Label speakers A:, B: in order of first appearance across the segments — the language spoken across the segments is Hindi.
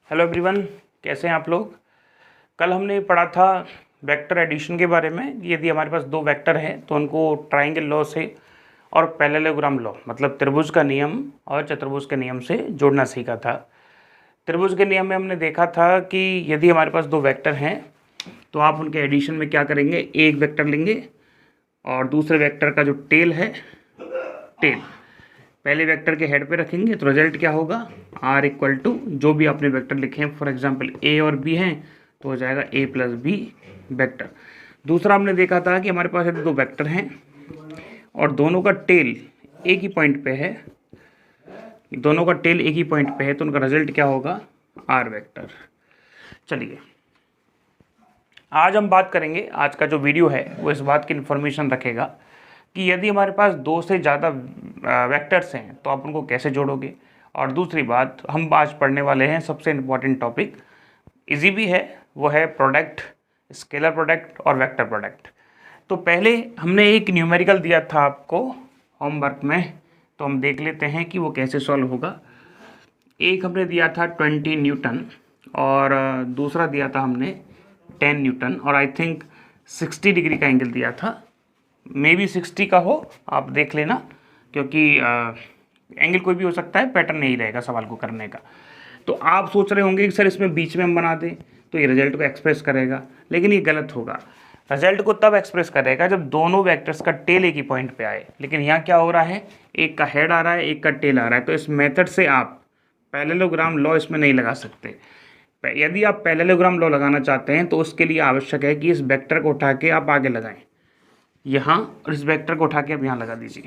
A: हेलो एवरीवन, कैसे हैं आप लोग। कल हमने पढ़ा था वेक्टर एडिशन के बारे में। यदि हमारे पास दो वेक्टर हैं तो उनको ट्राइंगल लॉ से और पैरेललोग्राम लॉ मतलब त्रिभुज का नियम और चतुर्भुज के नियम से जोड़ना सीखा था। त्रिभुज के नियम में हमने देखा था कि यदि हमारे पास दो वेक्टर हैं तो आप उनके एडिशन में क्या करेंगे, एक वेक्टर लेंगे और दूसरे वेक्टर का जो टेल है, टेल पहले वेक्टर के हेड पे रखेंगे तो रिजल्ट क्या होगा, r इक्वल टू जो भी आपने वेक्टर लिखे हैं, फॉर एग्जांपल a और b हैं तो हो जाएगा a प्लस बी वेक्टर। दूसरा हमने देखा था कि हमारे पास यदि दो वेक्टर हैं और दोनों का टेल एक ही पॉइंट पे है, दोनों का टेल एक ही पॉइंट पे है तो उनका रिजल्ट क्या होगा, r वेक्टर। चलिए आज हम बात करेंगे, आज का जो वीडियो है वो इस बात की इन्फॉर्मेशन रखेगा कि यदि हमारे पास दो से ज़्यादा वेक्टर्स हैं तो आप उनको कैसे जोड़ोगे। और दूसरी बात, हम आज पढ़ने वाले हैं सबसे इम्पॉर्टेंट टॉपिक, इजी भी है, वो है प्रोडक्ट, स्केलर प्रोडक्ट और वेक्टर प्रोडक्ट। तो पहले हमने एक न्यूमेरिकल दिया था आपको होमवर्क में, तो हम देख लेते हैं कि वो कैसे सॉल्व होगा। एक हमने दिया था 20 न्यूटन और दूसरा दिया था हमने 10 न्यूटन और आई थिंक 60 डिग्री का एंगल दिया था, मे बी 60 का हो, आप देख लेना, क्योंकि एंगल कोई भी हो सकता है, पैटर्न नहीं रहेगा सवाल को करने का। तो आप सोच रहे होंगे कि सर इसमें बीच में हम बना दें तो ये रिजल्ट को एक्सप्रेस करेगा, लेकिन ये गलत होगा। रिजल्ट को तब एक्सप्रेस करेगा जब दोनों वेक्टर्स का टेल एक ही पॉइंट पे आए, लेकिन यहाँ क्या हो रहा है, एक का हेड आ रहा है, एक का टेल आ रहा है। तो इस मेथड से आप पैरेललोग्राम लॉ इसमें नहीं लगा सकते। यदि आप पैरेललोग्राम लॉ लगाना चाहते हैं तो उसके लिए आवश्यक है कि इस वेक्टर को उठा के आप आगे लगाएं यहाँ, और इस वेक्टर को उठा के आप यहाँ लगा दीजिए,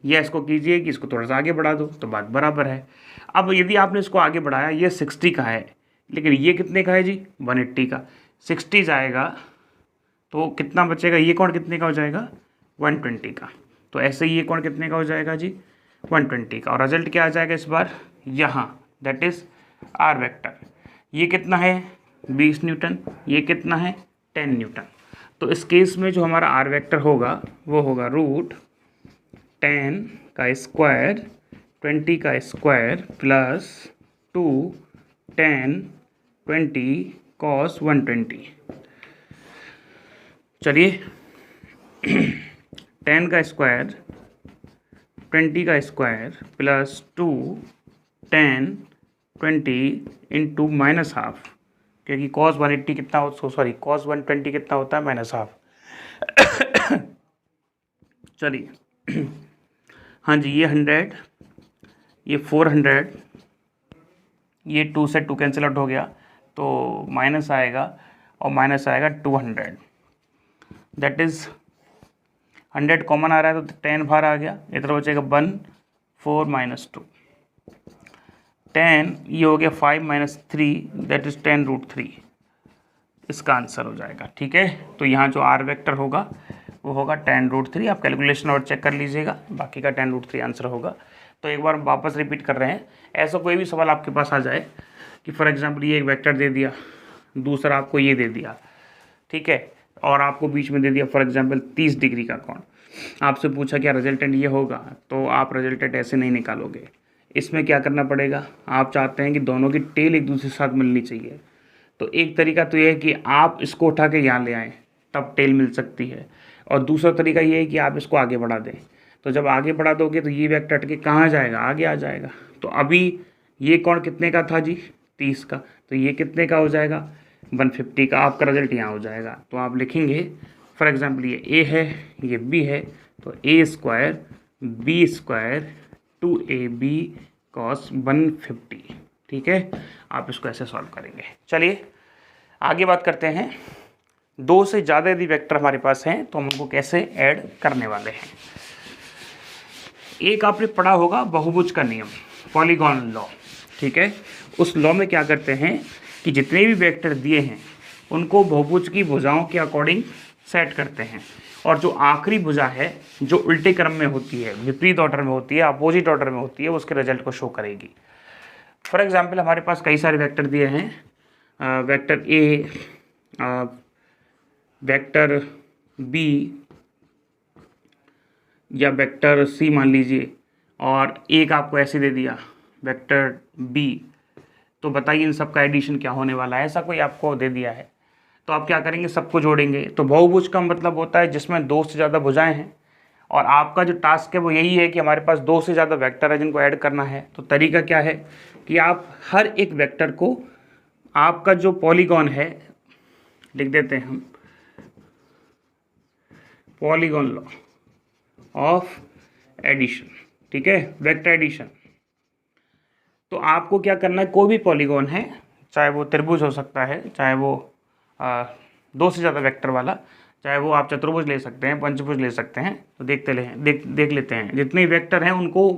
A: या इसको कीजिए कि इसको थोड़ा सा आगे बढ़ा दो तो बात बराबर है। अब यदि आपने इसको आगे बढ़ाया, ये 60 का है लेकिन ये कितने का है जी, 180 का, 60 जाएगा तो कितना बचेगा, ये कोण कितने का हो जाएगा, 120 का। तो ऐसे ही ये कोण कितने का हो जाएगा जी, 120 का। और रिजल्ट क्या आ जाएगा इस बार यहाँ, दैट इज आर वेक्टर। ये कितना है 20 न्यूटन, ये कितना है 10 न्यूटन। तो इस केस में जो हमारा आर वेक्टर होगा वो होगा रूट 10 का स्क्वायर 20 का स्क्वायर प्लस 2 10 20 कॉस 120। चलिए 10 का स्क्वायर 20 का square plus 2 10 20 into minus half, क्योंकि cos 180 कितना हो, सॉरी cos 120 कितना होता है, माइनस हाफ। चलिए हाँ जी, ये 100, ये 400, ये 2 से 2 कैंसिल आउट हो गया तो माइनस आएगा और माइनस आएगा 200, दैट इज़ 100 कॉमन आ रहा है तो 10 बाहर आ गया, इधर बचेगा 1 4 माइनस 2 10, ये हो गया 5 माइनस 3 दैट इज़ 10 रूट 3, इसका आंसर हो जाएगा। ठीक है, तो यहाँ जो आर वेक्टर होगा वो होगा 10 रूट 3। आप कैलकुलेशन और चेक कर लीजिएगा, बाकी का 10 रूट 3 आंसर होगा। तो एक बार वापस रिपीट कर रहे हैं, ऐसा कोई भी सवाल आपके पास आ जाए कि फॉर एग्जांपल ये एक वेक्टर दे दिया, दूसरा आपको ये दे दिया, ठीक है, और आपको बीच में दे दिया फॉर एग्जांपल 30 डिग्री का कोण, आपसे पूछा क्या रिजल्टेंट ये होगा, तो आप रिजल्टेंट ऐसे नहीं निकालोगे। इसमें क्या करना पड़ेगा, आप चाहते हैं कि दोनों की टेल एक दूसरे के साथ मिलनी चाहिए, तो एक तरीका तो ये है कि आप इसको उठा के यहाँ ले आएँ, तब टेल मिल सकती है। और दूसरा तरीका ये है कि आप इसको आगे बढ़ा दें, तो जब आगे बढ़ा दोगे तो ये वेक्टर के कहाँ जाएगा, आगे आ जाएगा। तो अभी ये कोण कितने का था जी, 30 का, तो ये कितने का हो जाएगा, 150 का। आपका रिजल्ट यहाँ हो जाएगा। तो आप लिखेंगे फॉर एग्जांपल ये ए है, ये बी है, तो a square B square 2ab cos 150। ठीक है, आप इसको ऐसे सॉल्व करेंगे। चलिए आगे बात करते हैं, दो से ज़्यादा यदि वेक्टर हमारे पास हैं तो हम उनको कैसे ऐड करने वाले हैं। एक आपने पढ़ा होगा बहुभुज का नियम, पॉलीगॉन लॉ, ठीक है। उस लॉ में क्या करते हैं कि जितने भी वेक्टर दिए हैं उनको बहुभुज की भुजाओं के अकॉर्डिंग सेट करते हैं, और जो आखिरी भुजा है जो उल्टे क्रम में होती है, विपरीत ऑर्डर में होती है, अपोजिट ऑर्डर में होती है, उसके रिजल्ट को शो करेगी। फॉर एग्जाम्पल हमारे पास कई सारे वेक्टर दिए हैं, वेक्टर ए, वेक्टर बी या वेक्टर सी मान लीजिए, और एक आपको ऐसे दे दिया वेक्टर बी, तो बताइए इन सब का एडिशन क्या होने वाला है, ऐसा कोई आपको दे दिया है तो आप क्या करेंगे, सबको जोड़ेंगे। तो बहुभुज का मतलब होता है जिसमें दो से ज़्यादा भुजाएं हैं, और आपका जो टास्क है वो यही है कि हमारे पास दो से ज़्यादा वेक्टर है जिनको ऐड करना है। तो तरीका क्या है कि आप हर एक वेक्टर को, आपका जो पॉलीगॉन है, लिख देते हैं हम पॉलीगॉन लॉ ऑफ एडिशन, ठीक है, वेक्टर एडिशन। तो आपको क्या करना है, कोई भी पॉलीगॉन है, चाहे वो त्रिभुज हो सकता है, चाहे वो दो से ज़्यादा वेक्टर वाला, चाहे वो आप चतुर्भुज ले सकते हैं, पंचभुज ले सकते हैं। तो देख लेते हैं जितने वेक्टर हैं उनको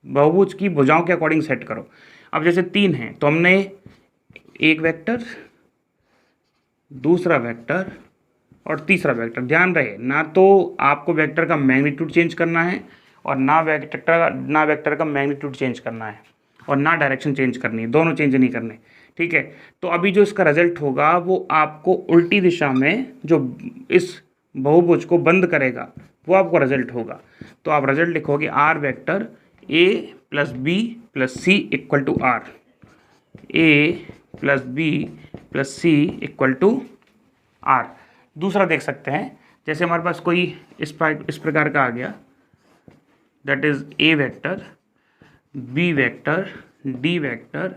A: बहुभुज की भुजाओं के अकॉर्डिंग सेट करो। अब जैसे 3 हैं तो हमने एक वेक्टर, दूसरा वेक्टर और तीसरा वेक्टर। ध्यान रहे ना तो आपको वेक्टर का मैग्नीट्यूड चेंज करना है और ना वेक्टर का मैग्नीट्यूड चेंज करना है और ना डायरेक्शन चेंज करनी है, दोनों चेंज नहीं करने, ठीक है। तो अभी जो इसका रिजल्ट होगा वो आपको उल्टी दिशा में जो इस बहुभुज को बंद करेगा वो आपको रिजल्ट होगा। तो आप रिजल्ट लिखोगे R vector A plus B plus C equal to R, A plus B plus C equal to R. दूसरा देख सकते हैं, जैसे हमारे पास कोई इस प्रकार का आ गया, that is A vector, B vector, D vector,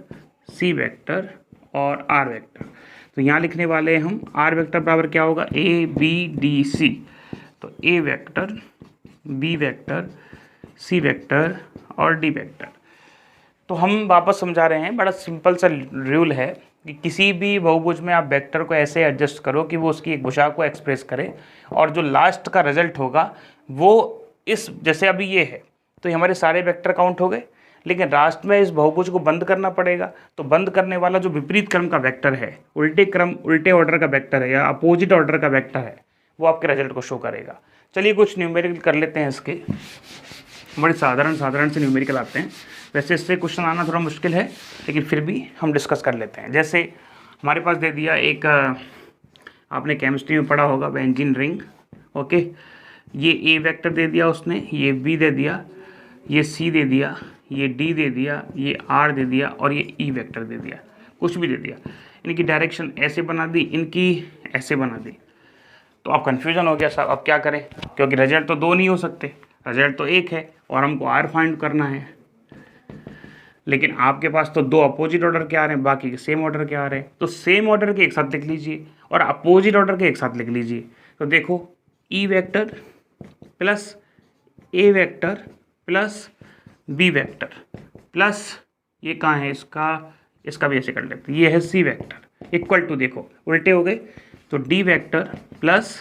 A: C vector और आर वेक्टर। तो यहाँ लिखने वाले हैं हम आर वेक्टर बराबर क्या होगा, ए बी डी सी। तो A vector, B vector, C vector और डी वेक्टर। तो हम वापस समझा रहे हैं, बड़ा सिंपल सा रूल है कि किसी भी बहुभुज में आप वेक्टर को ऐसे एडजस्ट करो कि वो उसकी एक भुजा को एक्सप्रेस करे, और जो लास्ट का रिजल्ट होगा वो इस, जैसे अभी ये है तो ये हमारे सारे वेक्टर काउंट हो गए, लेकिन लास्ट में इस बहुभुज को बंद करना पड़ेगा। तो बंद करने वाला जो विपरीत क्रम का वेक्टर है, उल्टे ऑर्डर का वेक्टर है या अपोजिट ऑर्डर का वेक्टर है, वो आपके रिजल्ट को शो करेगा। चलिए कुछ न्यूमेरिकल कर लेते हैं इसके, बड़े साधारण से न्यूमेरिकल आते हैं। वैसे इससे क्वेश्चन आना थोड़ा मुश्किल है, लेकिन फिर भी हम डिस्कस कर लेते हैं। जैसे हमारे पास दे दिया एक, आपने केमिस्ट्री में पढ़ा होगा, बेंजीन रिंग, ओके। ये ए वेक्टर दे दिया उसने, ये बी दे दिया, ये सी दे दिया, ये डी दे दिया, ये आर दे दिया और ये ई वेक्टर दे दिया, कुछ भी दे दिया। इनकी डायरेक्शन ऐसे बना दी, इनकी ऐसे बना दी। तो अब कन्फ्यूजन हो गया साहब, अब क्या करें, क्योंकि रिजल्ट तो दो नहीं हो सकते, रिजल्ट तो एक है और हमको आर फाइंड करना है। लेकिन आपके पास तो दो अपोजिट ऑर्डर के आ रहे हैं, बाकी के सेम ऑर्डर के आ रहे हैं। तो सेम ऑर्डर के एक साथ लिख लीजिए और अपोजिट ऑर्डर के एक साथ लिख लीजिए। तो देखो e vector plus a vector plus b vector plus ये कहाँ है, इसका भी ऐसे कर लेते हैं, ये है सी वेक्टर इक्वल टू, देखो उल्टे हो गए, तो D vector plus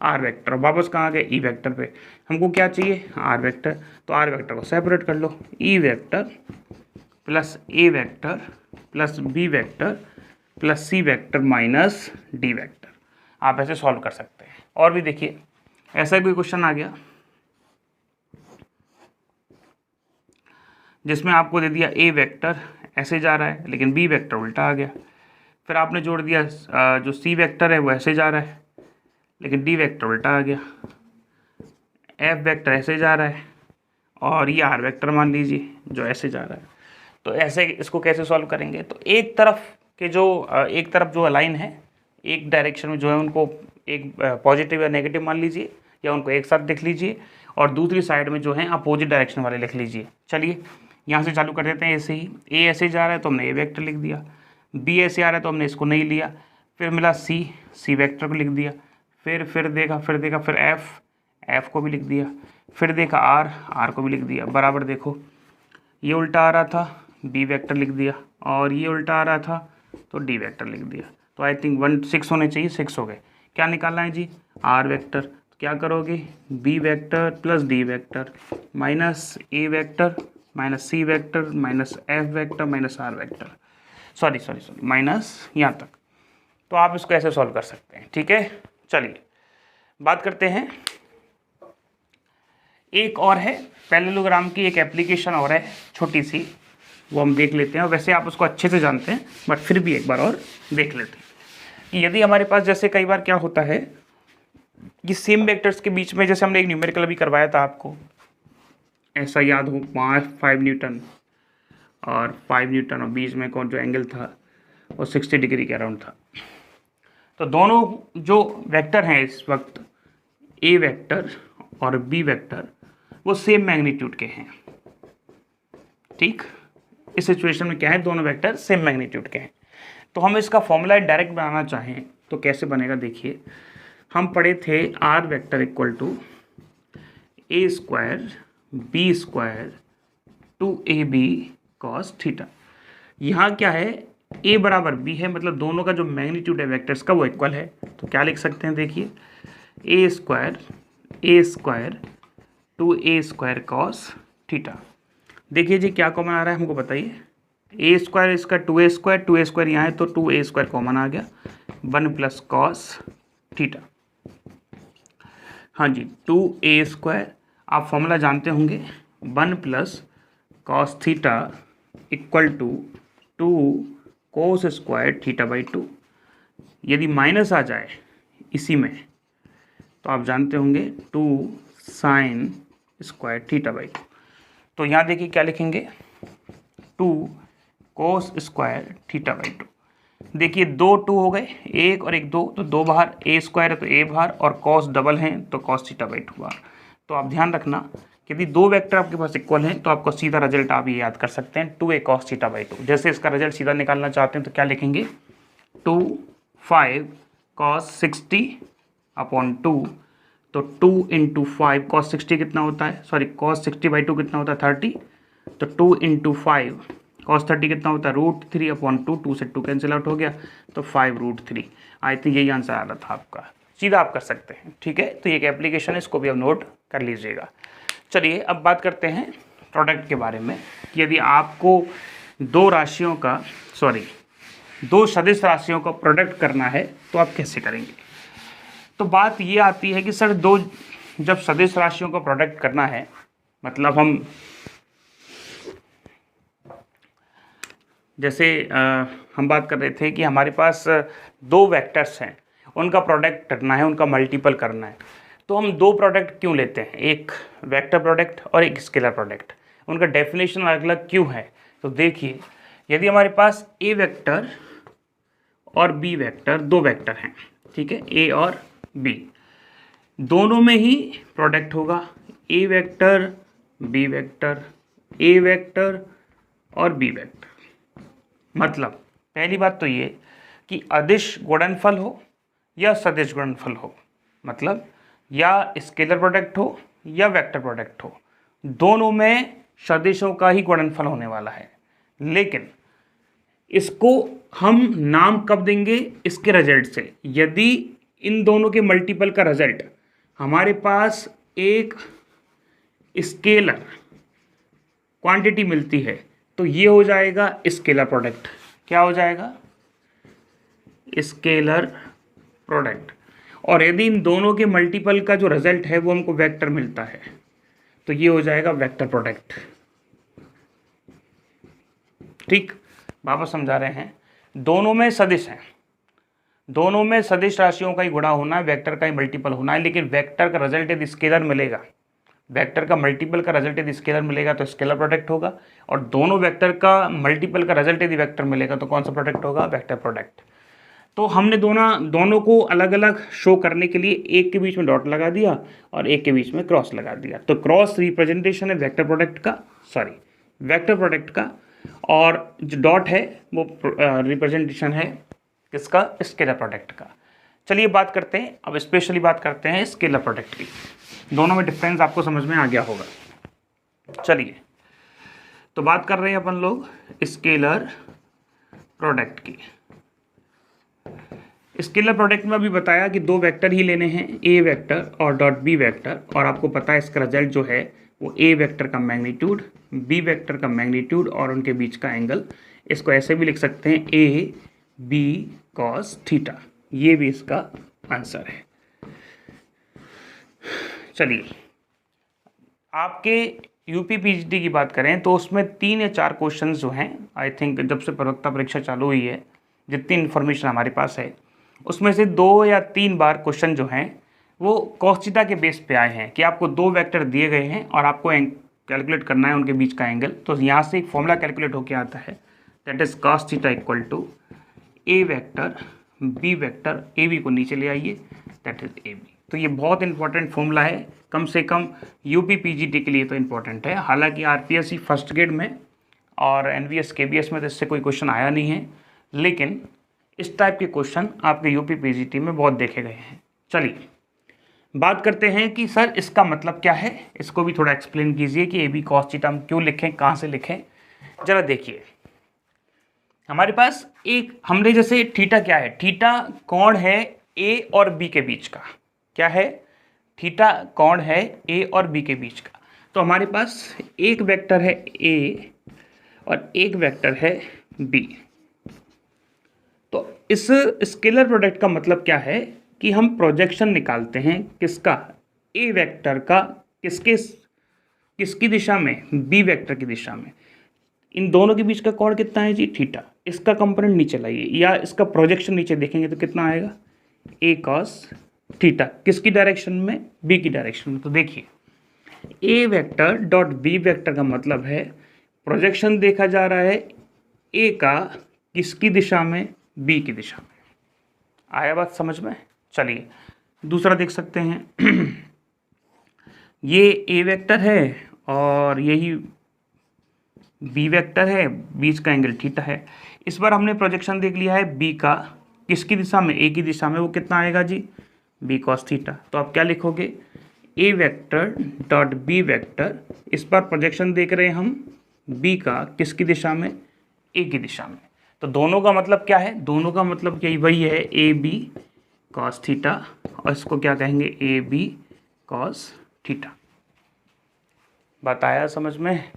A: R vector. वापस कहाँ आ गए, ई वेक्टर पे। हमको क्या चाहिए, आर वेक्टर। तो आर वेक्टर को सेपरेट कर लो, e vector plus a vector plus b vector plus c vector minus d vector. आप ऐसे सॉल्व कर सकते हैं। और भी देखिए, ऐसा कोई क्वेश्चन आ गया जिसमें आपको दे दिया ए वेक्टर ऐसे जा रहा है, लेकिन बी वेक्टर उल्टा आ गया। फिर आपने जोड़ दिया जो सी वेक्टर है वो ऐसे जा रहा है, लेकिन डी वेक्टर उल्टा आ गया। एफ वेक्टर ऐसे जा रहा है और ये आर वेक्टर मान लीजिए जो ऐसे जा रहा है। तो ऐसे इसको कैसे सॉल्व करेंगे, तो एक तरफ जो लाइन है, एक डायरेक्शन में जो है उनको एक पॉजिटिव या नेगेटिव मान लीजिए, या उनको एक साथ लिख लीजिए, और दूसरी साइड में जो है अपोजिट डायरेक्शन वाले लिख लीजिए। चलिए यहाँ से चालू कर देते हैं। ऐसे ही ए ऐसे जा रहा है तो हमने ए वेक्टर लिख दिया, बी ऐसे आ रहा है तो हमने इसको नहीं लिया, फिर मिला सी वेक्टर को लिख दिया, फिर देखा एफ को भी लिख दिया, फिर देखा आर को भी लिख दिया। बराबर देखो ये उल्टा आ रहा था, बी वेक्टर लिख दिया, और ये उल्टा आ रहा था तो डी वेक्टर लिख दिया। तो आई थिंक 6 होने चाहिए, 6 हो गए। क्या निकालना है जी, आर वेक्टर। तो क्या करोगे, B vector plus D vector minus A vector minus C vector minus F vector minus R vector, sorry minus यहाँ तक। तो आप इसको ऐसे सॉल्व कर सकते हैं, ठीक है। चलिए बात करते हैं, एक और है पैरेललोग्राम की, एक एप्लीकेशन और है छोटी सी, वो हम देख लेते हैं। और वैसे आप उसको अच्छे से जानते हैं, बट फिर भी एक बार और देख लेते हैं कि यदि हमारे पास, जैसे कई बार क्या होता है कि सेम वेक्टर्स के बीच में, जैसे हमने एक न्यूमेरिकल अभी करवाया था आपको, ऐसा याद हो 5 न्यूटन, और 5 न्यूटन, और बीच में कौन जो एंगल था वो 60 डिग्री के अराउंड था। तो दोनों जो वेक्टर हैं इस वक्त, ए वेक्टर और बी वेक्टर, वो सेम मैग्नीट्यूड के हैं। ठीक, इस सिचुएशन में क्या है, दोनों वेक्टर सेम मैग्नीट्यूड के हैं। तो हम इसका फॉर्मूला डायरेक्ट बनाना चाहें तो कैसे बनेगा, देखिए हम पढ़े थे R vector equal to A square B square 2ab cos theta. यहाँ क्या है, a बराबर b है, मतलब दोनों का जो मैग्नीट्यूड है वेक्टर्स का वो इक्वल है। तो क्या लिख सकते हैं, देखिए a square 2a square cos theta. देखिए जी क्या कॉमन आ रहा है हमको बताइए, a स्क्वायर इसका 2a स्क्वायर यहाँ है तो 2a स्क्वायर कॉमन आ गया, 1 प्लस कॉस थीटा। हाँ जी, 2a स्क्वायर आप फॉर्मूला जानते होंगे, 1 plus cos theta equal to 2 cos square theta by 2। यदि माइनस आ जाए इसी में तो आप जानते होंगे 2 साइन स्क्वायर थीटा बाई 2। तो यहाँ देखिए क्या लिखेंगे, 2 कोस स्क्वायर थीटा बाई 2। देखिए 2 2 हो गए, एक और एक 2, तो 2 बाहर, a स्क्वायर है तो a बाहर, और कॉस डबल हैं तो कॉस थीटा बाई 2 बाहर। तो आप ध्यान रखना कि यदि दो वेक्टर आपके पास इक्वल हैं तो आपको सीधा रिजल्ट आप ये याद कर सकते हैं, 2a कॉस थीटा बाई 2। जैसे इसका रिजल्ट सीधा निकालना चाहते हैं तो क्या लिखेंगे, 2 5 कॉस 60 अपॉन 2, तो 2 इंटू 5 कॉस 60 कितना होता है, सॉरी कॉस 60 बाई 2 कितना होता है 30, तो 2 इंटू 5 कॉस 30 कितना होता है √3 अपॉन 2, 2 से 2 कैंसिल आउट हो गया तो 5√3। आई थिंक यही आंसर आ रहा था आपका, सीधा आप कर सकते हैं। ठीक है, तो ये एक एप्लीकेशन है, इसको भी आप नोट कर लीजिएगा। चलिए अब बात करते हैं प्रोडक्ट के बारे में। यदि आपको दो सदिश राशियों का प्रोडक्ट करना है तो आप कैसे करेंगे। तो बात ये आती है कि सर जब सदिश राशियों का प्रोडक्ट करना है, मतलब हम जैसे हम बात कर रहे थे कि हमारे पास दो वेक्टर्स हैं, उनका प्रोडक्ट करना है, उनका मल्टीपल करना है, तो हम दो प्रोडक्ट क्यों लेते हैं, एक वेक्टर प्रोडक्ट और एक स्केलर प्रोडक्ट। उनका डेफिनेशन अलग अलग क्यों है, तो देखिए यदि हमारे पास ए वेक्टर और बी वेक्टर, दो वेक्टर हैं, ठीक है, ए और बी, दोनों में ही प्रोडक्ट होगा, ए वेक्टर बी वेक्टर, ए वेक्टर और बी वेक्टर। मतलब पहली बात तो ये कि अदिश गुणनफल हो या सदिश गुणनफल हो, मतलब या स्केलर प्रोडक्ट हो या वेक्टर प्रोडक्ट हो, दोनों में सदिशों का ही गुणनफल होने वाला है। लेकिन इसको हम नाम कब देंगे, इसके रिजल्ट से। यदि इन दोनों के मल्टीपल का रिजल्ट हमारे पास एक स्केलर क्वांटिटी मिलती है तो ये हो जाएगा स्केलर प्रोडक्ट। क्या हो जाएगा, स्केलर प्रोडक्ट। और यदि इन दोनों के मल्टीपल का जो रिजल्ट है वो हमको वेक्टर मिलता है तो ये हो जाएगा वेक्टर प्रोडक्ट। ठीक, वापस समझा रहे हैं, दोनों में सदिश हैं, दोनों में सदिश राशियों का ही गुणा होना है, वेक्टर का ही मल्टीपल होना है। लेकिन वेक्टर का रिजल्ट यदि स्केलर मिलेगा, वेक्टर का मल्टीपल का रिजल्ट यदि स्केलर मिलेगा तो स्केलर प्रोडक्ट होगा, और दोनों वेक्टर का मल्टीपल का रिजल्ट यदि वेक्टर मिलेगा तो कौन सा प्रोडक्ट होगा, वेक्टर प्रोडक्ट। तो हमने दोनों को अलग अलग शो करने के लिए एक के बीच में डॉट लगा दिया और एक के बीच में क्रॉस लगा दिया। तो क्रॉस रिप्रेजेंटेशन है वेक्टर प्रोडक्ट का, और जो डॉट है वो रिप्रेजेंटेशन है किसका, स्केलर प्रोडक्ट का। चलिए बात करते हैं, अब स्पेशली बात करते हैं स्केलर प्रोडक्ट की। दोनों में डिफरेंस आपको समझ में आ गया होगा। चलिए तो बात कर रहे हैं अपन लोग स्केलर प्रोडक्ट की। स्केलर प्रोडक्ट में अभी बताया कि दो वेक्टर ही लेने हैं, ए वेक्टर और डॉट बी वेक्टर, और आपको पता है इसका रिजल्ट जो है वो ए वेक्टर का मैग्नीट्यूड, बी वेक्टर का मैग्नीट्यूड और उनके बीच का एंगल। इसको ऐसे भी लिख सकते हैं ए बी कॉस थीटा, ये भी इसका आंसर है। चलिए आपके यूपी पीजीटी की बात करें तो उसमें 3 या 4 क्वेश्चंस जो हैं, आई थिंक जब से प्रवक्ता परीक्षा चालू हुई है, जितनी इन्फॉर्मेशन हमारे पास है उसमें से 2 या 3 बार क्वेश्चन जो हैं वो कॉस थीटा के बेस पे आए हैं कि आपको दो वेक्टर दिए गए हैं और आपको कैलकुलेट करना है उनके बीच का एंगल, तो यहाँ से एक फॉर्मूला कैलकुलेट होके आता है, that is cos theta equal to A vector B vector, A B को नीचे ले आइए, दैट इज ए बी। तो ये बहुत इंपॉर्टेंट फॉर्मूला है, कम से कम यूपी पीजीटी के लिए तो इंपॉर्टेंट है। हालांकि आरपीएससी फर्स्ट ग्रेड में और एनवीएस केबीएस में तो इससे कोई क्वेश्चन आया नहीं है, लेकिन इस टाइप के क्वेश्चन आपके यूपी पीजीटी में बहुत देखे गए हैं। चलिए बात करते हैं कि सर इसका मतलब क्या है, इसको भी थोड़ा एक्सप्लेन कीजिए कि ए बी कॉस थीटा हम क्यों लिखें, कहाँ से लिखें। जरा देखिए, हमारे पास एक हमने जैसे थीटा क्या है, थीटा कोण है ए और बी के बीच का, क्या है, थीटा कोण है ए और बी के बीच का। तो हमारे पास एक वेक्टर है ए और एक वेक्टर है बी। तो इस स्केलर प्रोडक्ट का मतलब क्या है कि हम प्रोजेक्शन निकालते हैं किसका, ए वेक्टर का, किसकी दिशा में, बी वेक्टर की दिशा में। इन दोनों के बीच का कोण कितना है जी, थीटा। इसका कंपोनेंट नीचे लाइए या इसका प्रोजेक्शन नीचे देखेंगे तो कितना आएगा, ए कॉस थीटा, किसकी डायरेक्शन में, बी की डायरेक्शन में। तो देखिए ए वेक्टर डॉट बी वेक्टर का मतलब है प्रोजेक्शन देखा जा रहा है ए का किसकी दिशा में, बी की दिशा में। आया बात समझ में। चलिए दूसरा देख सकते हैं ये ए वेक्टर है और यही बी वेक्टर है, बीच का एंगल थीटा है। इस बार हमने प्रोजेक्शन देख लिया है बी का किसकी दिशा में, ए की दिशा में, वो कितना आएगा जी, बी कॉस थीटा। तो आप क्या लिखोगे, ए वेक्टर डॉट बी वेक्टर, इस बार प्रोजेक्शन देख रहे हैं हम बी का किसकी दिशा में, ए की दिशा में। तो दोनों का मतलब क्या है, दोनों का मतलब यही वही है, ए बी कॉस थीटा, और इसको क्या कहेंगे, ए बी कॉस थीटा। बताया समझ में।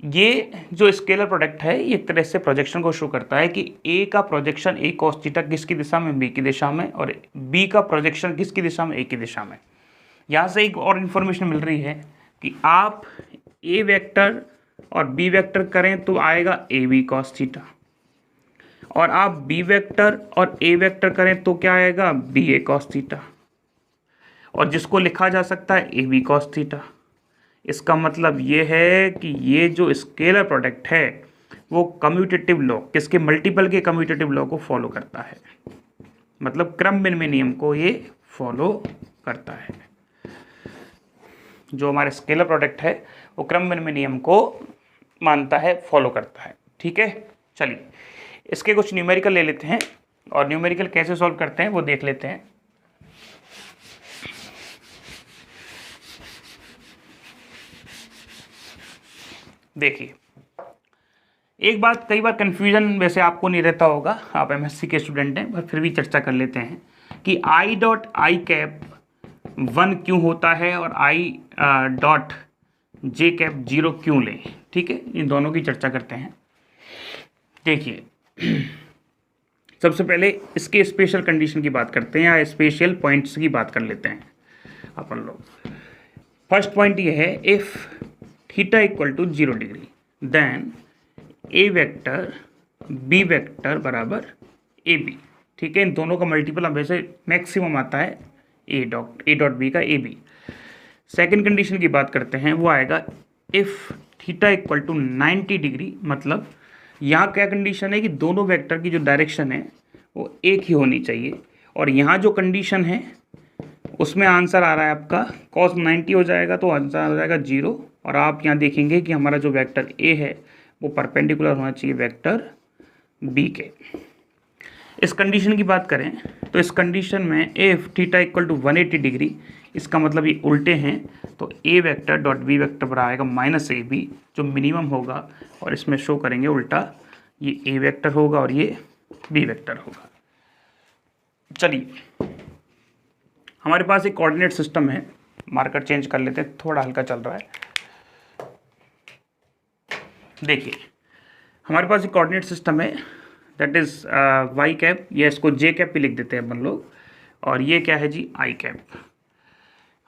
A: ये जो स्केलर प्रोडक्ट है ये एक तरह से प्रोजेक्शन को शो करता है कि ए का प्रोजेक्शन ए कॉस थीटा किसकी दिशा में, बी की दिशा में, और बी का प्रोजेक्शन किसकी दिशा में, ए की दिशा में। यहाँ से एक और इन्फॉर्मेशन मिल रही है कि आप ए वेक्टर और बी वेक्टर करें तो आएगा ए बी कॉस थीटा, और आप बी वेक्टर और ए वेक्टर करें तो क्या आएगा, बी ए कॉस थीटा, और जिसको लिखा जा सकता है ए बी कॉस थीटा। इसका मतलब ये है कि ये जो स्केलर प्रोडक्ट है वो कम्यूटेटिव लॉ, किसके, मल्टीपल के कम्यूटेटिव लॉ को फॉलो करता है, मतलब क्रम विनिमय नियम को ये फॉलो करता है। जो हमारे स्केलर प्रोडक्ट है वो क्रम विनिमय नियम को मानता है, फॉलो करता है। ठीक है, चलिए इसके कुछ न्यूमेरिकल ले लेते हैं और न्यूमेरिकल कैसे सॉल्व करते हैं वो देख लेते हैं। देखिए एक बात, कई बार कन्फ्यूजन वैसे आपको नहीं रहता होगा, आप एमएससी के स्टूडेंट हैं, पर फिर भी चर्चा कर लेते हैं कि आई डॉट आई कैप 1 क्यों होता है और आई डॉट जे कैप 0 क्यों लें। ठीक है, इन दोनों की चर्चा करते हैं। देखिए सबसे पहले इसके स्पेशल कंडीशन की बात करते हैं या स्पेशल पॉइंट्स की बात कर लेते हैं अपन लोग। फर्स्ट पॉइंट ये है, if theta equal to 0 degree then A vector B vector बराबर ए बी। ठीक है, इन दोनों का मल्टीपल अब वैसे मैक्सिमम आता है ए डॉट बी का ए बी। सेकेंड कंडीशन की बात करते हैं, वो आएगा if theta equal to 90 degree, मतलब यहाँ क्या कंडीशन है कि दोनों वेक्टर की जो डायरेक्शन है वो एक ही होनी चाहिए, और यहाँ जो कंडीशन है उसमें आंसर आ रहा है आपका cos 90 हो जाएगा, तो आंसर आ जाएगा 0। और आप यहाँ देखेंगे कि हमारा जो वेक्टर ए है वो परपेंडिकुलर होना चाहिए वेक्टर बी के। इस कंडीशन की बात करें तो इस कंडीशन में if theta equal to 180 degree, इसका मतलब ये उल्टे हैं, तो A vector dot B vector पर आएगा माइनस ए बी, जो मिनिमम होगा, और इसमें शो करेंगे उल्टा, ये ए वेक्टर होगा और ये बी वेक्टर होगा। चलिए हमारे पास एक कोऑर्डिनेट सिस्टम है, मार्कर चेंज कर लेते हैं, थोड़ा हल्का चल रहा है। देखिए हमारे पास एक कोऑर्डिनेट सिस्टम है, दैट इज़ वाई कैप, या इसको जे कैप भी लिख देते हैं अपन लोग, और ये क्या है जी, आई कैप।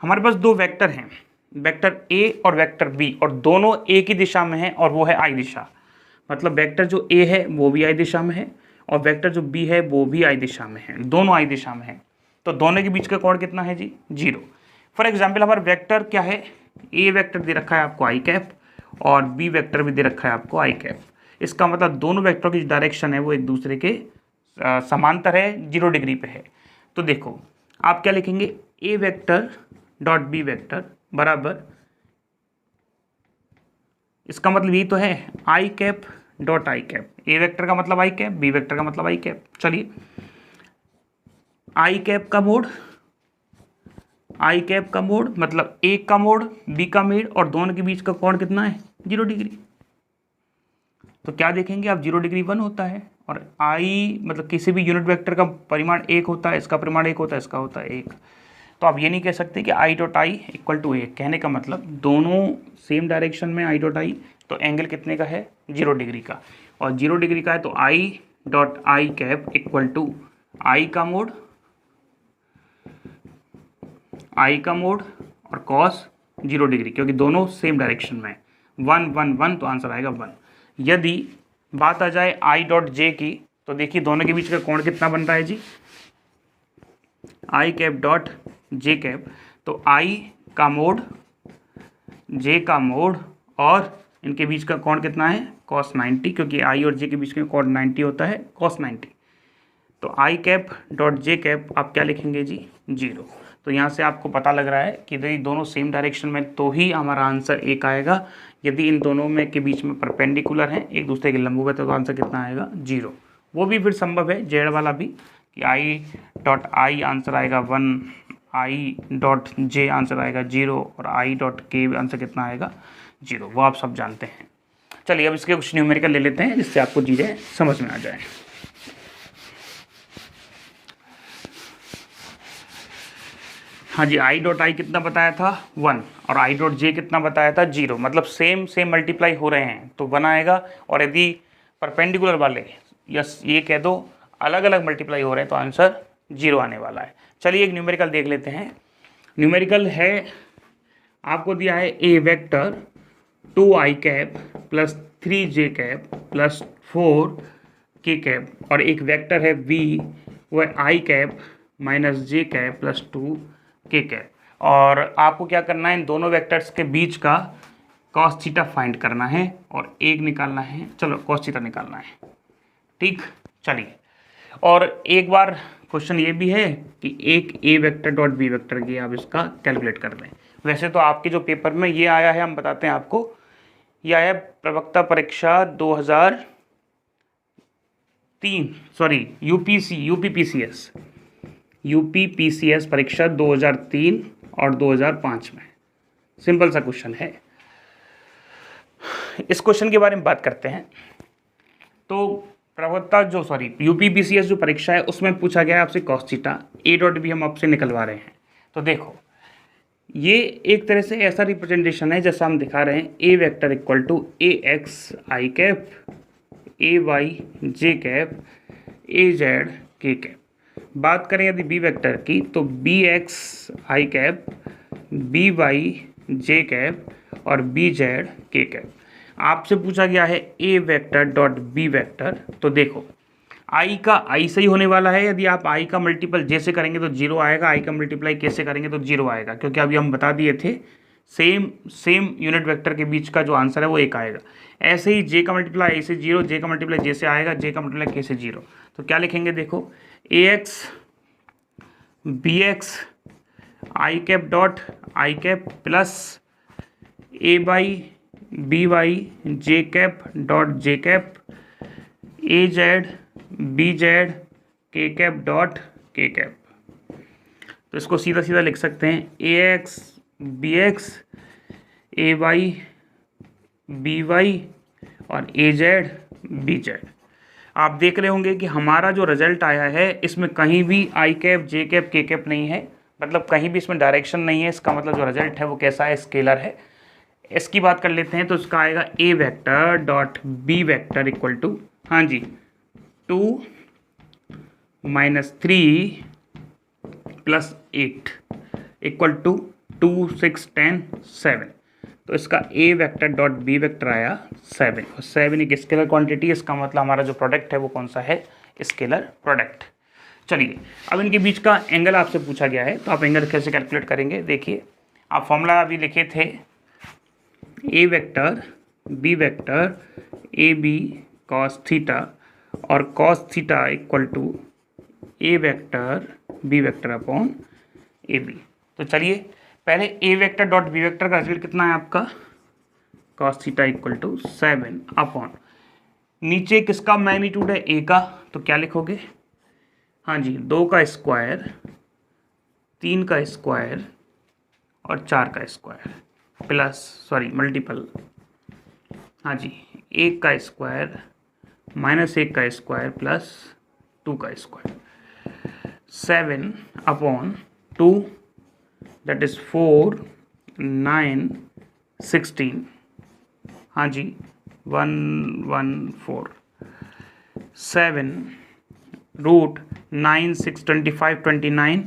A: हमारे पास दो वेक्टर हैं, वेक्टर ए और वेक्टर बी, और दोनों ए की दिशा में है और वो है आई दिशा। मतलब वेक्टर जो ए है वो भी आई दिशा में है और वेक्टर जो बी है वो भी आई दिशा में है, दोनों आई दिशा में है। तो दोनों के बीच का कोण कितना है जी, 0। फॉर एग्जाम्पल हमारा वेक्टर क्या है, ए वेक्टर दे रखा है आपको आई कैप और बी वेक्टर भी दे रखा है आपको आई कैप। इसका मतलब दोनों वेक्टर की जो डायरेक्शन है वो एक दूसरे के समांतर है, 0 डिग्री पे है। तो देखो आप क्या लिखेंगे, a vector dot B vector बराबर, इसका मतलब ये तो है i cap dot i cap. A vector का मतलब आई कैप, बी वेक्टर का मतलब आई कैप। चलिए आई कैप का मोड, आई कैप का मोड मतलब ए का मोड बी का मोड और दोनों के बीच का कोण कितना है, 0 डिग्री। तो क्या देखेंगे आप, 0 डिग्री 1 होता है और आई मतलब किसी भी यूनिट वेक्टर का परिमाण 1 होता है, इसका परिमाण 1 होता है, इसका होता है 1। तो आप ये नहीं कह सकते कि I dot I equal to 1। कहने का मतलब दोनों सेम डायरेक्शन में आई डॉट आई, तो एंगल कितने का है, 0 डिग्री का। और 0 डिग्री का है तो i dot i cap equal to i का मोड, आई का मोड और कॉस 0 डिग्री, क्योंकि दोनों सेम डायरेक्शन में है। 1 1 1 तो आंसर आएगा 1। यदि बात आ जाए आई डॉट जे की, तो देखिए दोनों के बीच का कोण कितना बन रहा है जी, आई कैप डॉट जे कैप। तो आई का मोड, जे का मोड और इनके बीच का कोण कितना है, कॉस 90, क्योंकि आई और जे के बीच में कोण 90 होता है, कॉस 90। तो आई कैप डॉट जे कैप आप क्या लिखेंगे जी, 0। तो यहाँ से आपको पता लग रहा है कि यदि दोनों सेम डायरेक्शन में तो ही हमारा आंसर 1 आएगा। यदि इन दोनों में के बीच में परपेंडिकुलर हैं, एक दूसरे के लंबवत है, तो आंसर कितना आएगा, 0। वो भी फिर संभव है जेड वाला भी, कि आई डॉट आई आंसर आएगा 1, आई डॉट जे आंसर आएगा 0 और आई डॉट के आंसर कितना आएगा, 0। वो आप सब जानते हैं। चलिए अब इसके कुछ न्यूमेरिकल ले लेते हैं जिससे आपको चीज़ें समझ में आ जाए। हाँ जी, आई डॉट आई कितना बताया था, 1 और आई डॉट जे कितना बताया था, 0। मतलब सेम सेम मल्टीप्लाई हो रहे हैं तो 1 आएगा। और यदि परपेंडिकुलर वाले यस ये कह दो अलग अलग मल्टीप्लाई हो रहे हैं तो आंसर 0 आने वाला है। चलिए एक न्यूमेरिकल देख लेते हैं। न्यूमेरिकल है, आपको दिया है a vector 2i cap plus 3j cap plus 4k cap और एक वेक्टर है v, वो है i cap minus j cap plus 2k cap. और आपको क्या करना है, इन दोनों वेक्टर्स के बीच का cos थीटा फाइंड करना है और एक निकालना है। चलो cos थीटा निकालना है, ठीक। चलिए और एक बार क्वेश्चन ये भी है कि एक ए वेक्टर डॉट बी वेक्टर की आप इसका कैलकुलेट कर लें। वैसे तो आपके जो पेपर में ये आया है, हम बताते हैं आपको, ये आया प्रवक्ता परीक्षा 2003 सॉरी यूपीपीसीएस परीक्षा 2003 और 2005 में। सिंपल सा क्वेश्चन है। इस क्वेश्चन के बारे में बात करते हैं। तो प्रवक्ता यूपीपीसीएस जो परीक्षा है उसमें पूछा गया है आपसे cos theta, A dot B हम आपसे निकलवा रहे हैं। तो देखो ये एक तरह से ऐसा रिप्रेजेंटेशन है जैसा हम दिखा रहे हैं, a vector equal to a x i cap, a y j cap, a z k cap. बात करें यदि बी वेक्टर की तो b x i cap, b y j cap और बी जेड के कैप। आपसे पूछा गया है a vector dot B vector. तो देखो आई का आई से ही होने वाला है। यदि आप आई का मल्टीपल जे से करेंगे तो 0 आएगा, आई का मल्टीप्लाई के से करेंगे तो 0 आएगा, क्योंकि अभी हम बता दिए थे सेम यूनिट वेक्टर के बीच का जो आंसर है वो 1 आएगा। ऐसे ही जे का मल्टीप्लाई ए से 0, जे का मल्टीप्लाई जे से आएगा, जे का मल्टीप्लाई के से 0। तो क्या लिखेंगे, देखो a x b x i cap dot i cap plus a y b y j cap dot j cap, a z b z k cap dot k cap. तो इसको सीधा सीधा लिख सकते हैं a x b x, a y b y और ए जेड बी जेड। आप देख रहे होंगे कि हमारा जो रिजल्ट आया है इसमें कहीं भी आई कैप जे कैप के कैप नहीं है, मतलब कहीं भी इसमें डायरेक्शन नहीं है। इसका मतलब जो रिजल्ट है वो कैसा है, स्केलर है। इसकी बात कर लेते हैं तो इसका आएगा a vector dot B vector equal to, हाँ जी, 2 माइनस 3 प्लस 8 इक्वल टू 2 6 10 7। तो इसका a vector dot B vector आया 7 और 7 एक स्केलर क्वांटिटी। इसका मतलब हमारा जो प्रोडक्ट है वो कौन सा है, स्केलर प्रोडक्ट। चलिए अब इनके बीच का एंगल आपसे पूछा गया है तो आप एंगल कैसे कैलकुलेट करेंगे। देखिए आप फॉर्मूला अभी लिखे थे, a vector B vector A b cos theta और cos theta equal to A vector B vector upon a b. तो चलिए पहले a vector dot B vector का रिजल्ट कितना है आपका, cos theta equal to 7 upon, नीचे किसका मैग्नीट्यूड है, ए का, तो क्या लिखोगे, हाँ जी 2 का स्क्वायर 3 का स्क्वायर और 4 का स्क्वायर प्लस मल्टीपल, हाँ जी 1 का स्क्वायर माइनस 1 का स्क्वायर प्लस 2 का स्क्वायर, 7 अपॉन 2 दैट इज 4 9 16, हाँ जी 114, 7 रूट 9 6 25 29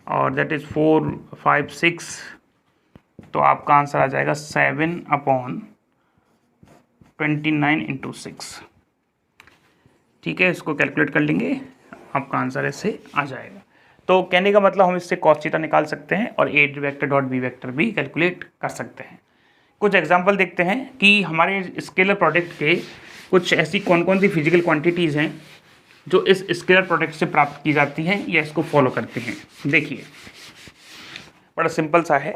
A: और दैट इज 4 5 6, तो आपका आंसर आ जाएगा 7 अपॉन 29 इंटू 6। ठीक है, इसको कैलकुलेट कर लेंगे, आपका आंसर ऐसे आ जाएगा। तो कहने का मतलब हम इससे कॉस थीटा निकाल सकते हैं और ए वेक्टर डॉट बी वेक्टर भी कैलकुलेट कर सकते हैं। कुछ एग्जांपल देखते हैं कि हमारे स्केलर प्रोडक्ट के कुछ ऐसी कौन कौन सी फिजिकल क्वांटिटीज़ हैं जो इस स्केलर प्रोडक्ट से प्राप्त की जाती हैं या इसको फॉलो करती हैं। देखिए बड़ा सिंपल सा है,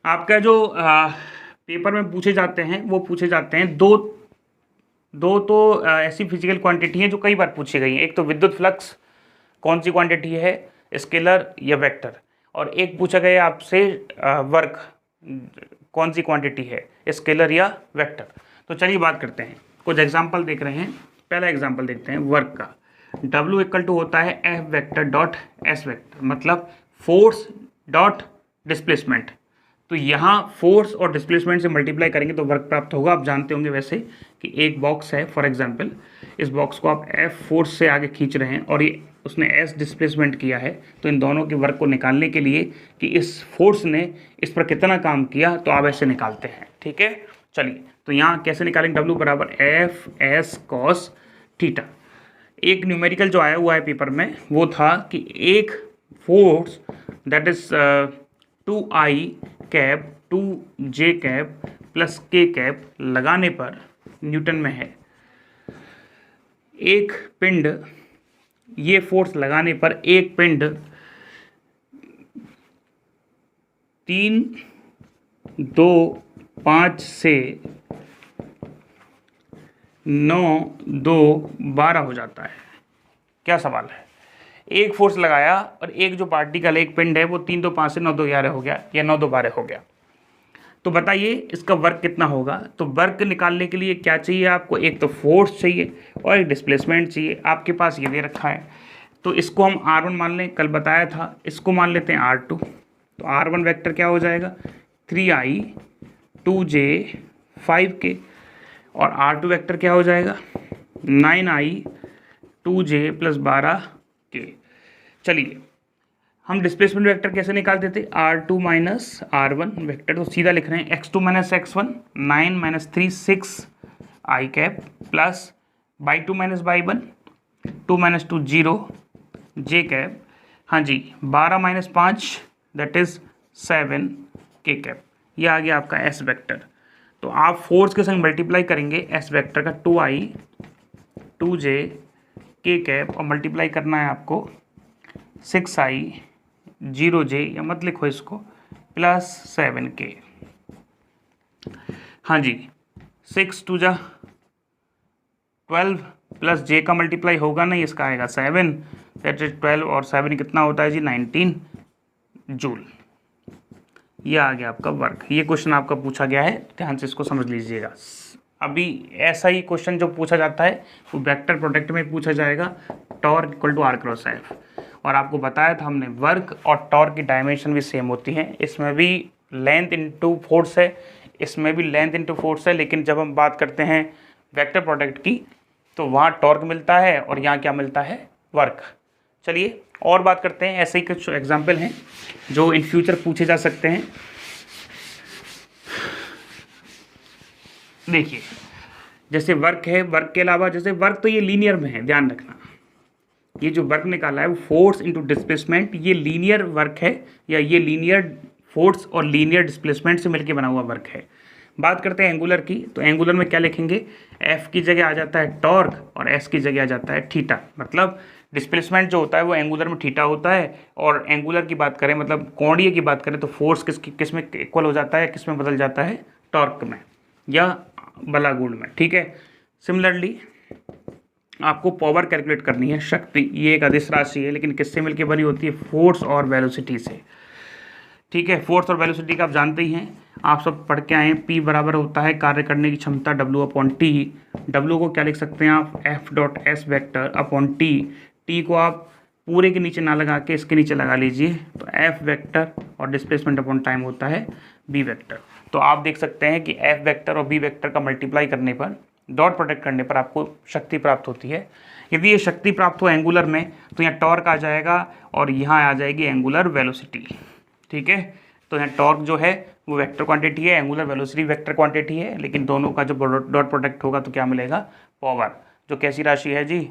A: आपका जो पेपर में पूछे जाते हैं वो पूछे जाते हैं दो तो ऐसी फिजिकल क्वांटिटी हैं जो कई बार पूछी गई हैं। एक तो विद्युत फ्लक्स कौन सी क्वांटिटी है, स्केलर या वेक्टर, और एक पूछा गया आपसे वर्क कौन सी क्वांटिटी है, स्केलर या वेक्टर। तो चलिए बात करते हैं, कुछ एग्जांपल देख रहे हैं। पहला एग्जांपल देखते हैं वर्क का। W इक्वल टू होता है F vector dot S vector, मतलब फोर्स डॉट डिस्प्लेसमेंट। तो यहाँ फोर्स और डिस्प्लेसमेंट से मल्टीप्लाई करेंगे तो वर्क प्राप्त होगा। आप जानते होंगे वैसे कि एक बॉक्स है, फॉर एग्जांपल इस बॉक्स को आप F फोर्स से आगे खींच रहे हैं और ये उसने S डिस्प्लेसमेंट किया है, तो इन दोनों के वर्क को निकालने के लिए कि इस फोर्स ने इस पर कितना काम किया, तो आप ऐसे निकालते हैं। ठीक है, चलिए तो यहाँ कैसे निकालेंगे, W बराबर एफ एस कॉस थीटा। एक न्यूमेरिकल जो आया हुआ है पेपर में वो था कि एक force that is 2i cap 2j cap plus k cap लगाने पर न्यूटन में है। एक पिंड, ये फोर्स लगाने पर एक पिंड 3 2 5 से 9 2 12 हो जाता है। क्या सवाल है, एक फोर्स लगाया और एक जो पार्टिकल एक पिंड है वो 3 2 5 से 9 2 11 हो गया या 9 2 12 हो गया। तो बताइए इसका वर्क कितना होगा। तो वर्क निकालने के लिए क्या चाहिए आपको, एक तो फोर्स चाहिए और एक डिस्प्लेसमेंट चाहिए। आपके पास ये दे रखा है, तो इसको हम R1 मान लें, कल बताया था। इसको मान लेते हैं R2, तो R1 वेक्टर क्या हो जाएगा 3i 2j 5k और R2 वेक्टर क्या हो जाएगा 9i 2j प्लस 12k। चलिए हम डिस्प्लेसमेंट वेक्टर कैसे निकालते थे, R2 माइनस R1 वेक्टर, तो सीधा लिख रहे हैं x2 minus x1 9 minus 3 6 i cap plus by 2 minus by 1 2 minus 2 0 j cap, हाँ जी 12 minus 5 that is 7 k cap. यह आ गया आपका s वेक्टर। तो आप फोर्स के संग मल्टीप्लाई करेंगे s वेक्टर का 2i 2j k कैप और मल्टीप्लाई करना है आपको 6i 0j, या मत लिखो इसको, प्लस 7k। हाँ जी 6 2 जा 12 प्लस j का मल्टीप्लाई होगा नहीं, इसका आएगा 7 दैट इज 12 और 7 कितना होता है जी 19 जूल। ये आ गया आपका वर्क। ये क्वेश्चन आपका पूछा गया है, ध्यान से इसको समझ लीजिएगा। अभी ऐसा ही क्वेश्चन जो पूछा जाता है वो वेक्टर प्रोडक्ट में पूछा जाएगा, torque equal to R cross F. और आपको बताया था हमने वर्क और टॉर्क की डायमेंशन भी सेम होती है। इसमें भी लेंथ इनटू फोर्स है, इसमें भी लेंथ इनटू फोर्स है, लेकिन जब हम बात करते हैं वेक्टर प्रोडक्ट की तो वहाँ टॉर्क मिलता है और यहाँ क्या मिलता है, वर्क। चलिए और बात करते हैं, ऐसे ही कुछ एग्जाम्पल हैं जो इन फ्यूचर पूछे जा सकते हैं। देखिए जैसे वर्क है, वर्क के अलावा जैसे वर्क तो ये लीनियर में है, ध्यान रखना ये जो वर्क निकाला है वो फोर्स इनटू डिस्प्लेसमेंट, ये लीनियर वर्क है या ये लीनियर फोर्स और लीनियर डिस्प्लेसमेंट से मिलकर बना हुआ वर्क है। बात करते हैं एंगुलर की, तो एंगुलर में क्या लिखेंगे, एफ की जगह आ जाता है टॉर्क और एस की जगह आ जाता है थीटा। मतलब डिस्प्लेसमेंट जो होता है वो एंगुलर में थीटा होता है, और एंगुलर की बात करें मतलब कोणीय की बात करें तो फोर्स किस में इक्वल हो जाता है, किस में बदल जाता है, टॉर्क में या बलागुण में। ठीक है। सिमिलरली आपको पावर कैलकुलेट करनी है, शक्ति, ये एक अदिश राशि है लेकिन किससे मिलकर बनी होती है, फोर्स और वेलोसिटी से। ठीक है। फोर्स और वेलोसिटी का आप जानते ही हैं, आप सब पढ़ के आए हैं, P बराबर होता है कार्य करने की क्षमता W/T। W को क्या लिख सकते हैं आप, F.S vector upon T। T को आप पूरे के नीचे ना लगा के इसके नीचे लगा लीजिए, तो F वेक्टर और डिस्प्लेसमेंट अपॉन टाइम होता है B वेक्टर। तो आप देख सकते हैं कि F वेक्टर और B वेक्टर का मल्टीप्लाई करने पर, डॉट प्रोडक्ट करने पर आपको शक्ति प्राप्त होती है। यदि ये शक्ति प्राप्त हो एंगुलर में तो यहाँ टॉर्क आ जाएगा और यहाँ आ जाएगी एंगुलर वेलोसिटी। ठीक है। तो यहाँ टॉर्क जो है वो वेक्टर क्वांटिटी है, एंगुलर वेलोसिटी वेक्टर क्वांटिटी है, लेकिन दोनों का जो डॉट प्रोडक्ट होगा तो क्या मिलेगा, पावर, जो कैसी राशि है जी,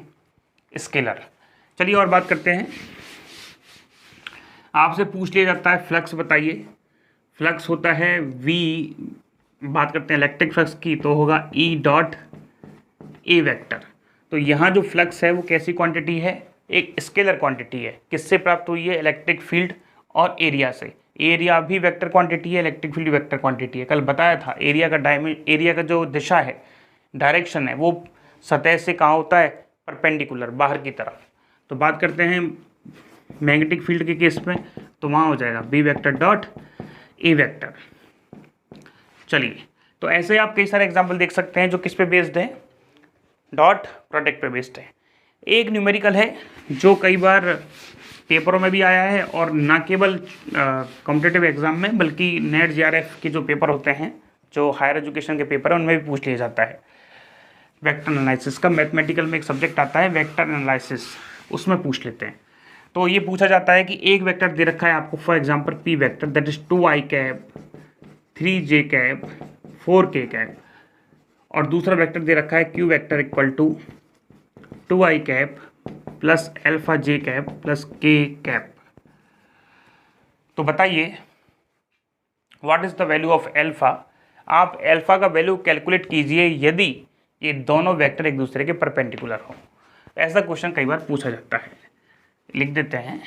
A: स्केलर। चलिए और बात करते हैं। आपसे पूछ लिया जाता है फ्लक्स बताइए। फ्लक्स होता है V, बात करते हैं इलेक्ट्रिक फ्लक्स की तो होगा E.A वेक्टर। तो यहाँ जो फ्लक्स है वो कैसी क्वांटिटी है, एक स्केलर क्वांटिटी है। किससे प्राप्त हुई है, इलेक्ट्रिक फील्ड और एरिया से। एरिया भी वेक्टर क्वांटिटी है, इलेक्ट्रिक फील्ड वेक्टर क्वांटिटी है। कल बताया था एरिया का जो दिशा है, डायरेक्शन है, वो सतह से कहाँ होता है, परपेंडिकुलर, बाहर की तरफ। तो बात करते हैं मैग्नेटिक फील्ड के केस में, तो वहाँ हो जाएगा B vector dot A vector. चलिए, तो ऐसे आप कई सारे एग्जाम्पल देख सकते हैं जो किस पे बेस्ड है, डॉट प्रोडक्ट पे बेस्ड है। एक न्यूमेरिकल है जो कई बार पेपरों में भी आया है, और ना केवल कॉम्पिटिटिव एग्जाम में बल्कि नेट JRF के जो पेपर होते हैं, जो हायर एजुकेशन के पेपर हैं, उनमें भी पूछ लिया जाता है। वेक्टर एनालिसिस का मैथमेटिकल में एक सब्जेक्ट आता है वेक्टर एनालिसिस, उसमें पूछ लेते हैं। तो ये पूछा जाता है कि एक वेक्टर दे रखा है आपको, for example P vector that is 2i cap 3j cap 4k cap, और दूसरा वेक्टर दे रखा है Q vector equal to 2i cap plus alpha j cap plus k cap. तो बताइए what is the value of alpha. आप अल्फा का वैल्यू कैलकुलेट कीजिए यदि ये दोनों वेक्टर एक दूसरे के परपेंडिकुलर हो। ऐसा क्वेश्चन कई बार पूछा जाता है। लिख देते हैं,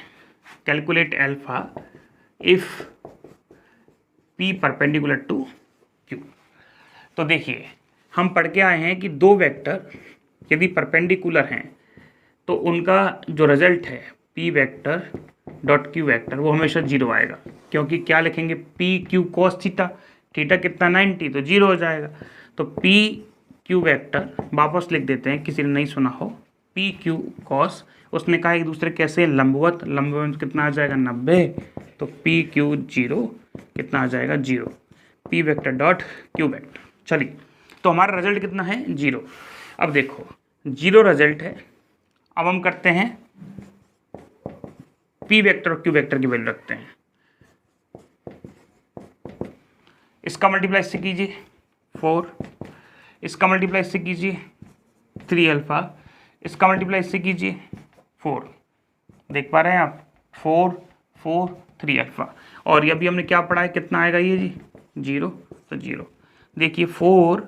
A: calculate alpha if P perpendicular to Q। तो देखिए, हम पढ़ के आए हैं कि दो वेक्टर यदि परपेंडिकुलर हैं तो उनका जो रिजल्ट है P vector dot Q vector वो हमेशा 0 आएगा, क्योंकि क्या लिखेंगे, PQ cos थीटा, थीटा कितना 90, तो 0 हो जाएगा। तो PQ वेक्टर वापस लिख देते हैं, किसी ने नहीं सुना हो, PQ cos, उसने कहा एक दूसरे कैसे, लंबवत, लंबवत कितना आ जाएगा 90, तो PQ 0 कितना आ जाएगा 0, P vector dot Q vector. चलिए, तो हमारा रिजल्ट कितना है 0। अब देखो 0 रिजल्ट है। अब हम करते हैं P वेक्टर और Q वेक्टर की वैल्यू रखते हैं। इसका मल्टीप्लाई इससे कीजिए 4, इसका मल्टीप्लाई इससे कीजिए 3 अल्फा, इसका मल्टीप्लाई इससे कीजिए 4। देख पा रहे हैं आप, 4 4 3 अल्फा। और ये अभी हमने क्या पढ़ा है, कितना आएगा ये जी 0, तो 0। देखिए 4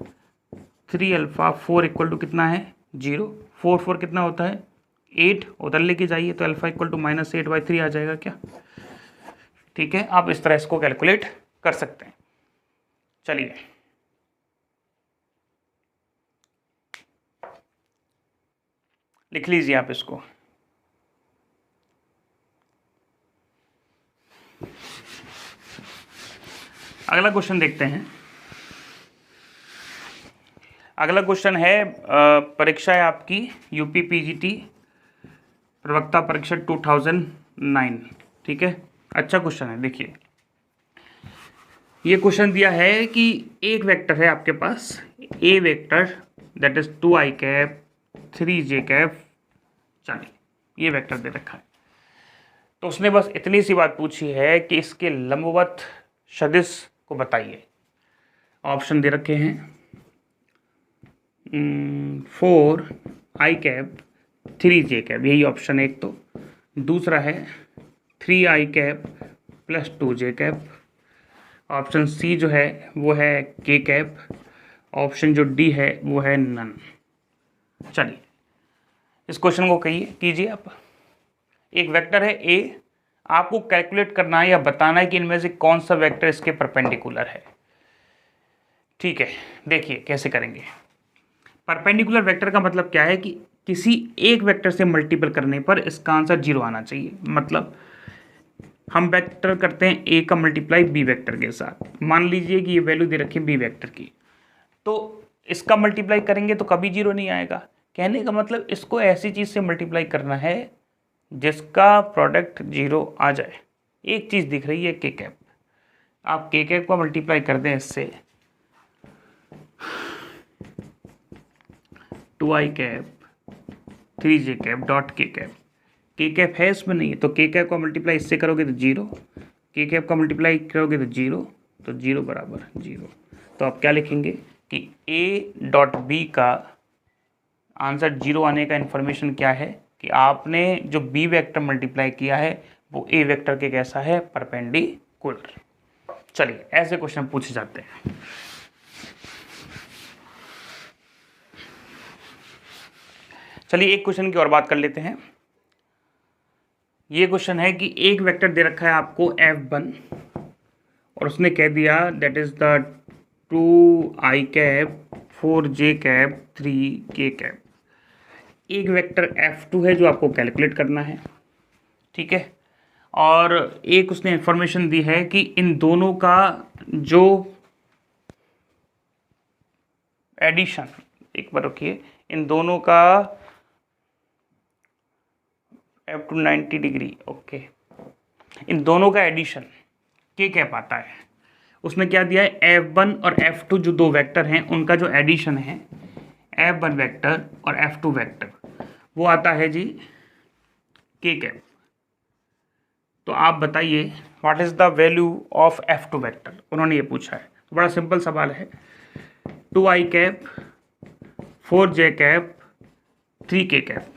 A: 3 अल्फा 4 इक्वल टू कितना है 0, 4 4 कितना होता है 8, उधर लेके जाइए तो अल्फा इक्वल टू -8/3 आ जाएगा क्या। ठीक है, आप इस तरह इसको कैलकुलेट कर सकते हैं। चलिए, लिख लीजिए आप इसको। अगला क्वेश्चन देखते हैं। अगला क्वेश्चन है, परीक्षा है आपकी यूपी पीजीटी प्रवक्ता परीक्षा 2009। ठीक है, अच्छा क्वेश्चन है। देखिए, ये क्वेश्चन दिया है कि एक वेक्टर है आपके पास, a vector that is 2i cap 3j cap. चलिए, ये वेक्टर दे रखा है, तो उसने बस इतनी सी बात पूछी है कि इसके लंबवत सदिश को बताइए। ऑप्शन दे रखे हैं 4i कैप 3j कैप, यही ऑप्शन एक। तो दूसरा है 3i cap plus 2j cap, option C जो है वो है के कैप, ऑप्शन जो डी है वो है नन। चलिए इस क्वेश्चन को कीजिए आप। एक वेक्टर है ए, आपको कैलकुलेट करना है या बताना है कि इनमें से कौन सा वेक्टर इसके परपेंडिकुलर है। ठीक है, देखिए कैसे करेंगे। परपेंडिकुलर वेक्टर का मतलब क्या है कि किसी एक वेक्टर से मल्टीपल करने पर इसका आंसर 0 आना चाहिए। मतलब हम वेक्टर करते हैं ए का मल्टीप्लाई बी वेक्टर के साथ, मान लीजिए कि ये वैल्यू दे रखी है बी वेक्टर की, तो इसका मल्टीप्लाई करेंगे तो कभी 0 नहीं आएगा। कहने का मतलब इसको ऐसी चीज़ से मल्टीप्लाई करना है जिसका प्रोडक्ट 0 आ जाए। एक चीज़ दिख रही है के कैप, आप के कैप को मल्टीप्लाई कर दें इससे 2i cap 3j cap dot k cap है इसमें नहीं है, तो के कैप का मल्टीप्लाई इससे करोगे तो 0, के कैप का मल्टीप्लाई करोगे तो 0, तो 0 बराबर 0। तो आप क्या लिखेंगे कि a डॉट बी का आंसर 0 आने का इन्फॉर्मेशन क्या है कि आपने जो b वेक्टर मल्टीप्लाई किया है वो a वेक्टर के कैसा है, परपेंडिकुलर। चलिए ऐसे क्वेश्चन पूछे जाते हैं। चलिए एक क्वेश्चन की और बात कर लेते हैं। ये क्वेश्चन है कि एक वेक्टर दे रखा है आपको f1 और उसने कह दिया that is the 2i cap 4j cap 3k cap. एक वेक्टर f2 है जो आपको कैलकुलेट करना है, ठीक है, और एक उसने इंफॉर्मेशन दी है कि इन दोनों का जो एडिशन, एक बार रखिए, इन दोनों का f2 90 डिग्री, ओके, इन दोनों का एडिशन के कैप आता है। उसने क्या दिया है, f1 और f2 जो दो वेक्टर हैं उनका जो एडिशन है f1 वेक्टर और f2 वेक्टर वो आता है जी के कैप। तो आप बताइए what is the value of f2 vector, उन्होंने ये पूछा है। तो बड़ा सिंपल सवाल है, 2i cap 4j cap 3k cap,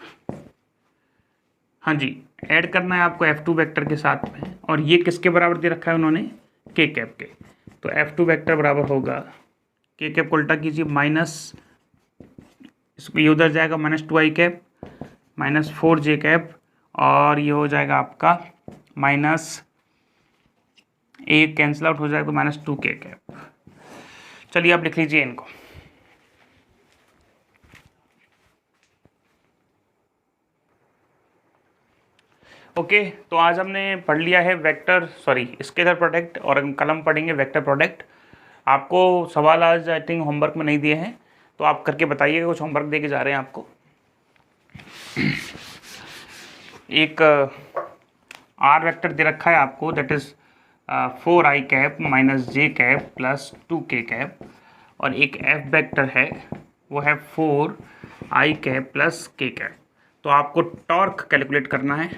A: हाँ जी, ऐड करना है आपको f2 वेक्टर के साथ में, और ये किसके बराबर दे रखा है उन्होंने, के कैप के। तो f2 वेक्टर बराबर होगा, के कैप को उल्टा कीजिए, माइनस, इसको ये उधर जाएगा minus 2i cap minus 4j cap, और ये हो जाएगा आपका माइनस, एक कैंसिल आउट हो जाएगा तो माइनस 2k कैप। चलिए आप लिख लीजिए इनको। ओके, तो आज हमने पढ़ लिया है वेक्टर, सॉरी स्केलर प्रोडक्ट, और कल हम पढ़ेंगे वेक्टर प्रोडक्ट। आपको सवाल आज आई थिंक होमवर्क में नहीं दिए हैं, तो आप करके बताइएगा, कुछ होमवर्क दे के जा रहे हैं आपको। एक आर वेक्टर दे रखा है आपको, that is 4i cap minus j cap plus 2k cap, और एक f वेक्टर है वो है 4i cap plus k cap. तो आपको टॉर्क कैलकुलेट करना है,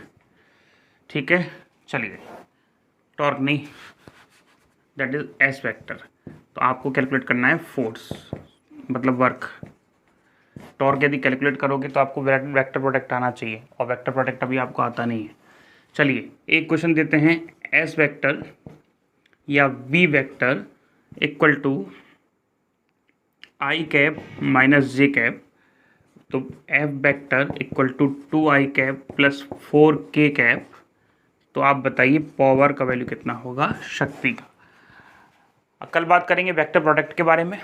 A: ठीक है। चलिए, टॉर्क नहीं, दैट इज एस वेक्टर, तो आपको कैलकुलेट करना है फोर्स, मतलब वर्क। टॉर्क यदि कैलकुलेट करोगे तो आपको वेक्टर प्रोडक्ट आना चाहिए, और वेक्टर प्रोडक्ट अभी आपको आता नहीं है। चलिए एक क्वेश्चन देते हैं, एस वेक्टर या v vector equal to i cap minus j cap, तो f vector equal to 2i cap plus 4k cap. तो आप बताइए पावर का वैल्यू कितना होगा, शक्ति का। कल बात करेंगे वेक्टर प्रोडक्ट के बारे में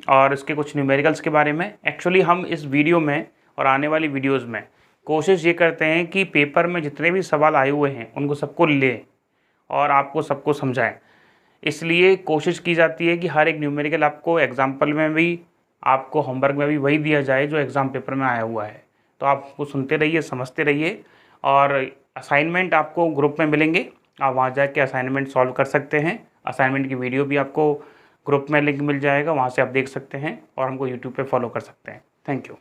A: और इसके कुछ न्यूमेरिकल्स के बारे में। एक्चुअली हम इस वीडियो में और आने वाली वीडियोस में कोशिश ये करते हैं कि पेपर में जितने भी सवाल आए हुए हैं उनको सबको ले और आपको सबको समझाएं। इसलिए कोशिश की जाती है कि हर एक न्यूमेरिकल आपको एग्जाम्पल में भी, आपको होमवर्क में भी वही दिया जाए जो एग्ज़ाम पेपर में आया हुआ है। तो आप उसको सुनते रहिए, समझते रहिए, और असाइनमेंट आपको ग्रुप में मिलेंगे, आप वहाँ जाके असाइनमेंट सॉल्व कर सकते हैं। असाइनमेंट की वीडियो भी आपको ग्रुप में लिंक मिल जाएगा, वहाँ से आप देख सकते हैं और हमको यूट्यूब पे फॉलो कर सकते हैं। Thank you.